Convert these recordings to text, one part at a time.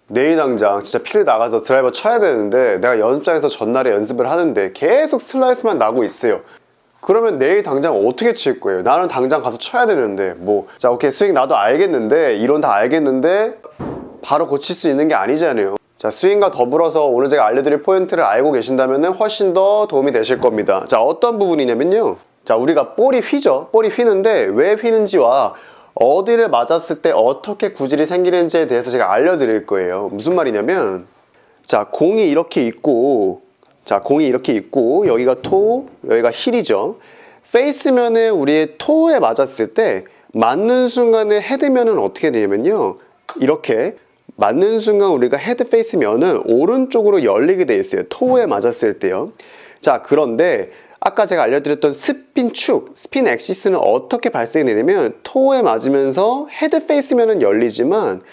내일 당장 진짜 필드 나가서 드라이버 쳐야 되는데 내가 연습장에서 전날에 연습을 하는데 계속 슬라이스만 나고 있어요. 그러면 내일 당장 어떻게 칠 거예요? 나는 당장 가서 쳐야 되는데 자 오케이, 스윙 나도 알겠는데, 이론 다 알겠는데 바로 고칠 수 있는 게 아니잖아요. 자, 스윙과 더불어서 오늘 제가 알려드릴 포인트를 알고 계신다면 훨씬 더 도움이 되실 겁니다. 자, 어떤 부분이냐면요, 자, 우리가 볼이 휘죠. 볼이 휘는데 왜 휘는지와 어디를 맞았을 때 어떻게 구질이 생기는지에 대해서 제가 알려드릴 거예요. 무슨 말이냐면, 자, 공이 이렇게 있고, 여기가 토, 여기가 힐이죠. 페이스면에 우리의 토에 맞았을 때 맞는 순간에 헤드면은 어떻게 되냐면요, 이렇게 맞는 순간 우리가 헤드 페이스 면은 오른쪽으로 열리게 돼 있어요. 토우에 맞았을 때요. 자, 그런데 아까 제가 알려드렸던 스핀 엑시스는 어떻게 발생이 되냐면, 토우에 맞으면서 헤드 페이스 면은 열리지만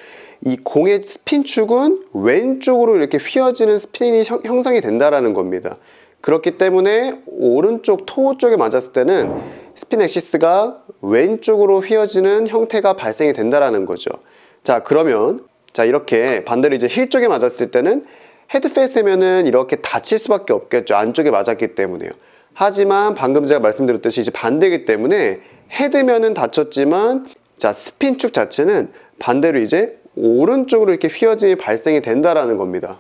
이 공의 스핀 축은 왼쪽으로 이렇게 휘어지는 스핀이 형성이 된다라는 겁니다. 그렇기 때문에 오른쪽 토우 쪽에 맞았을 때는 스핀 엑시스가 왼쪽으로 휘어지는 형태가 발생이 된다라는 거죠. 자, 그러면 자, 이렇게 반대로 이제 힐 쪽에 맞았을 때는 헤드 페이스면은 이렇게 닫힐 수밖에 없겠죠. 안쪽에 맞았기 때문에요. 하지만 방금 제가 말씀드렸듯이 이제 반대이기 때문에 헤드면은 닫혔지만, 자, 스핀 축 자체는 반대로 이제 오른쪽으로 이렇게 휘어짐이 발생이 된다라는 겁니다.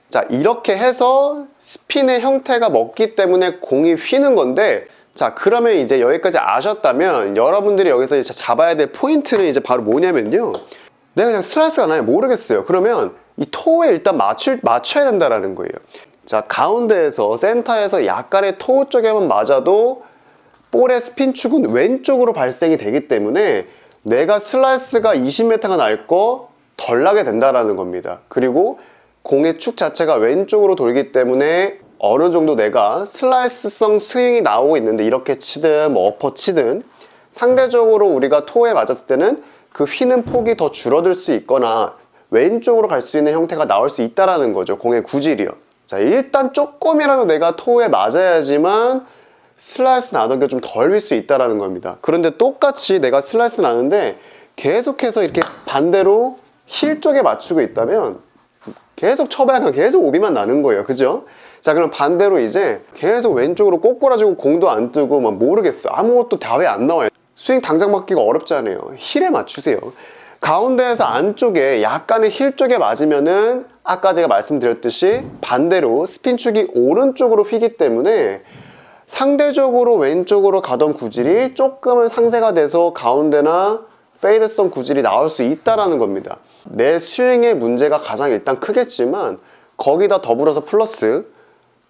자, 이렇게 해서 스핀의 형태가 먹기 때문에 공이 휘는 건데, 자, 그러면 이제 여기까지 아셨다면 여러분들이 여기서 이제 잡아야 될 포인트는 이제 바로 뭐냐면요, 내가 그냥 슬라이스가 나요? 모르겠어요. 그러면 이 토우에 일단 맞춰야 된다라는 거예요. 자, 가운데에서, 센터에서 약간의 토우 쪽에만 맞아도 볼의 스핀 축은 왼쪽으로 발생이 되기 때문에 내가 슬라이스가 20m가 날 거 덜 나게 된다라는 겁니다. 그리고 공의 축 자체가 왼쪽으로 돌기 때문에 어느 정도 내가 슬라이스성 스윙이 나오고 있는데, 이렇게 치든 뭐 어퍼 치든 상대적으로 우리가 토우에 맞았을 때는 그 휘는 폭이 더 줄어들 수 있거나 왼쪽으로 갈 수 있는 형태가 나올 수 있다라는 거죠. 공의 구질이요. 자, 일단 조금이라도 내가 토우에 맞아야지만 슬라이스 나던 게 좀 덜 휘 수 있다라는 겁니다. 그런데 똑같이 내가 슬라이스 나는데 계속해서 이렇게 반대로 힐 쪽에 맞추고 있다면 계속 쳐봐야 계속 오비만 나는 거예요. 그죠? 자, 그럼 반대로 이제 계속 왼쪽으로 꼬꾸라지고 공도 안 뜨고 막 모르겠어. 아무것도 다 왜 안 나와요. 스윙 당장 맞기가 어렵잖아요. 힐에 맞추세요. 가운데에서 안쪽에 약간의 힐 쪽에 맞으면은 아까 제가 말씀드렸듯이 반대로 스핀 축이 오른쪽으로 휘기 때문에 상대적으로 왼쪽으로 가던 구질이 조금은 상쇄가 돼서 가운데나 페이드성 구질이 나올 수 있다라는 겁니다. 내 스윙의 문제가 가장 일단 크겠지만, 거기다 더불어서 플러스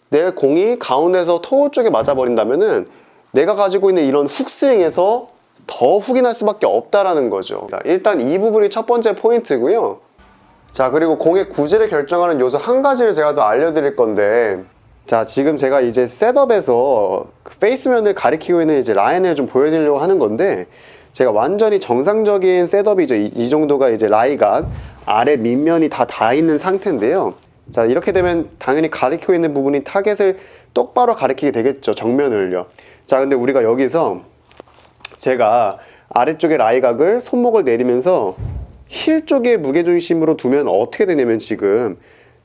내 공이 가운데서 토우 쪽에 맞아버린다면은 내가 가지고 있는 이런 훅 스윙에서 더 훅이 날 수밖에 없다라는 거죠. 일단 이 부분이 첫 번째 포인트고요. 자, 그리고 공의 구질을 결정하는 요소 한 가지를 제가 더 알려드릴 건데, 자, 지금 제가 이제 셋업에서 페이스면을 가리키고 있는 이제 라인을 좀 보여드리려고 하는 건데, 제가 완전히 정상적인 셋업이죠. 이 정도가 이제 라이각 아래 밑면이 다 닿아 있는 상태인데요. 자, 이렇게 되면 당연히 가리키고 있는 부분이 타겟을 똑바로 가리키게 되겠죠. 정면을요. 자, 근데 우리가 여기서 제가 아래쪽에 라이각을 손목을 내리면서 힐 쪽에 무게중심으로 두면 어떻게 되냐면, 지금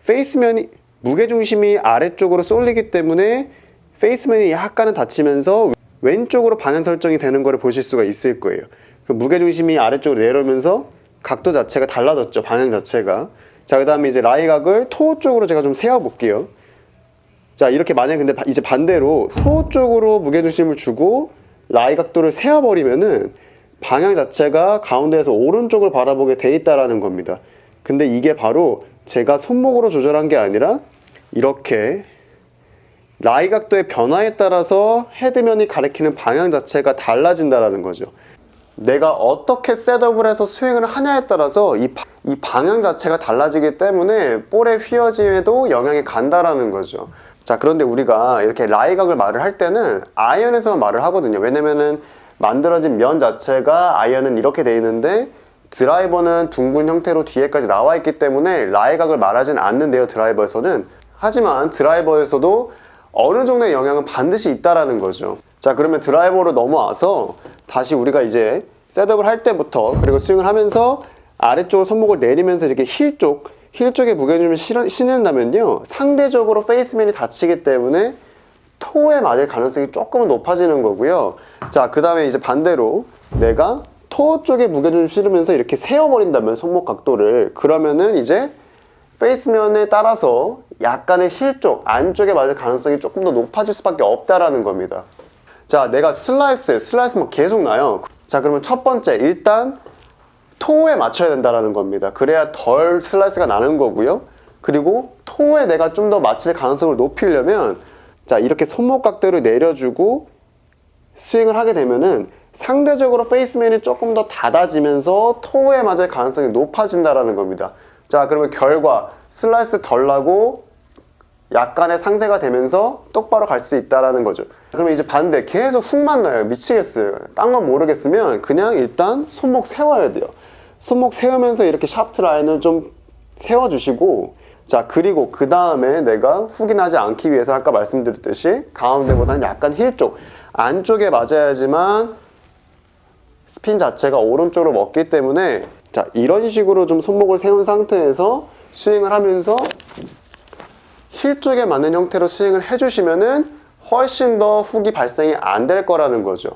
페이스면이 무게중심이 아래쪽으로 쏠리기 때문에 페이스면이 약간은 닫히면서 왼쪽으로 방향 설정이 되는 거를 보실 수가 있을 거예요. 그 무게중심이 아래쪽으로 내려오면서 각도 자체가 달라졌죠. 방향 자체가. 자, 그 다음에 이제 라이각을 토우 쪽으로 제가 좀 세워볼게요. 자, 이렇게 만약에 근데 이제 반대로 토우 쪽으로 무게중심을 주고 라이 각도를 세워버리면은 방향 자체가 가운데에서 오른쪽을 바라보게 돼 있다라는 겁니다. 근데 이게 바로 제가 손목으로 조절한 게 아니라 이렇게 라이 각도의 변화에 따라서 헤드면이 가리키는 방향 자체가 달라진다라는 거죠. 내가 어떻게 셋업을 해서 스윙을 하냐에 따라서 이 방향 자체가 달라지기 때문에 볼의 휘어짐에도 영향이 간다라는 거죠. 자, 그런데 우리가 이렇게 라이각을 말을 할 때는 아이언에서만 말을 하거든요. 왜냐면은 만들어진 면 자체가 아이언은 이렇게 돼 있는데 드라이버는 둥근 형태로 뒤에까지 나와 있기 때문에 라이각을 말하진 않는데요, 드라이버에서는. 하지만 드라이버에서도 어느 정도의 영향은 반드시 있다라는 거죠. 자, 그러면 드라이버로 넘어와서 다시 우리가 이제 셋업을 할 때부터, 그리고 스윙을 하면서 아래쪽으로 손목을 내리면서 이렇게 힐 힐 쪽에 무게중심을 실는다면요, 상대적으로 페이스맨이 다치기 때문에 토우에 맞을 가능성이 조금은 높아지는 거고요. 자, 그 다음에 이제 반대로 내가 토우 쪽에 무게중심을 실으면서 이렇게 세워버린다면, 손목 각도를, 그러면은 이제 페이스면에 따라서 약간의 힐 쪽, 안쪽에 맞을 가능성이 조금 더 높아질 수밖에 없다라는 겁니다. 자, 내가 슬라이스만 계속 나요. 자, 그러면 첫 번째, 일단 토우에 맞춰야 된다라는 겁니다. 그래야 덜 슬라이스가 나는 거고요. 그리고 토우에 내가 좀 더 맞힐 가능성을 높이려면, 자, 이렇게 손목 각도를 내려주고 스윙을 하게 되면은 상대적으로 페이스맨이 조금 더 닫아지면서 토우에 맞을 가능성이 높아진다라는 겁니다. 자, 그러면 결과 슬라이스 덜 나고 약간의 상세가 되면서 똑바로 갈 수 있다라는 거죠. 그러면 이제 반대, 계속 훅만 나요. 미치겠어요. 딴 건 모르겠으면 그냥 일단 손목 세워야 돼요. 손목 세우면서 이렇게 샤프트 라인을 좀 세워주시고, 자, 그리고 그 다음에 내가 훅이 나지 않기 위해서 아까 말씀드렸듯이 가운데보다는 약간 힐 쪽, 안쪽에 맞아야지만 스핀 자체가 오른쪽으로 먹기 때문에, 자, 이런 식으로 좀 손목을 세운 상태에서 스윙을 하면서 힐 쪽에 맞는 형태로 스윙을 해주시면은 훨씬 더 훅이 발생이 안 될 거라는 거죠.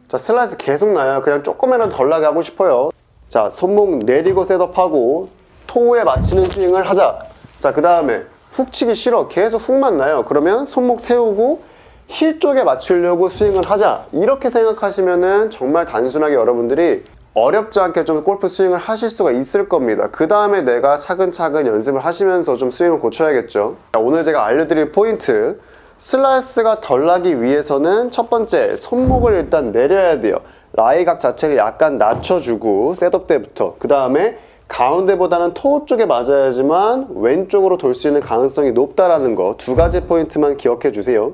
자, 슬라이스 계속 나요. 그냥 조금이라도 덜 나게 하고 싶어요. 자, 손목 내리고 셋업하고 토우에 맞추는 스윙을 하자. 자, 그 다음에 훅 치기 싫어, 계속 훅만 나요. 그러면 손목 세우고 힐 쪽에 맞추려고 스윙을 하자. 이렇게 생각하시면은 정말 단순하게 여러분들이 어렵지 않게 좀 골프 스윙을 하실 수가 있을 겁니다. 그 다음에 내가 차근차근 연습을 하시면서 좀 스윙을 고쳐야겠죠. 자, 오늘 제가 알려드릴 포인트, 슬라이스가 덜 나기 위해서는 첫 번째, 손목을 일단 내려야 돼요. 라이각 자체를 약간 낮춰주고, 셋업 때부터. 그 다음에 가운데보다는 토우 쪽에 맞아야지만 왼쪽으로 돌 수 있는 가능성이 높다라는 거, 두 가지 포인트만 기억해 주세요.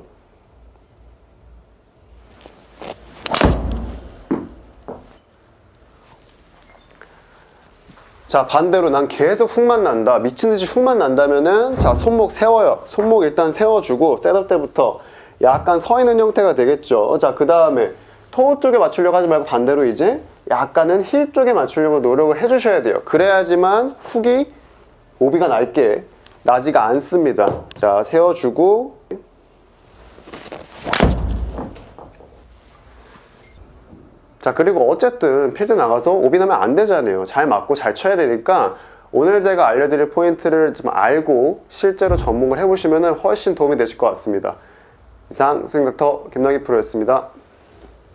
자, 반대로 난 계속 훅만 난다, 미친듯이 훅만 난다면은, 자, 손목 세워요. 손목 일단 세워주고 셋업 때부터 약간 서 있는 형태가 되겠죠. 자, 그 다음에 토우 쪽에 맞추려고 하지 말고 반대로 이제 약간은 힐 쪽에 맞추려고 노력을 해주셔야 돼요. 그래야지만 훅이 오비가 날게 나지가 않습니다. 자, 세워주고, 자, 그리고 어쨌든 필드 나가서 오비 나면 안 되잖아요. 잘 맞고 잘 쳐야 되니까 오늘 제가 알려드릴 포인트를 좀 알고 실제로 접목을 해보시면 훨씬 도움이 되실 것 같습니다. 이상 스윙닥터 김남기 프로였습니다.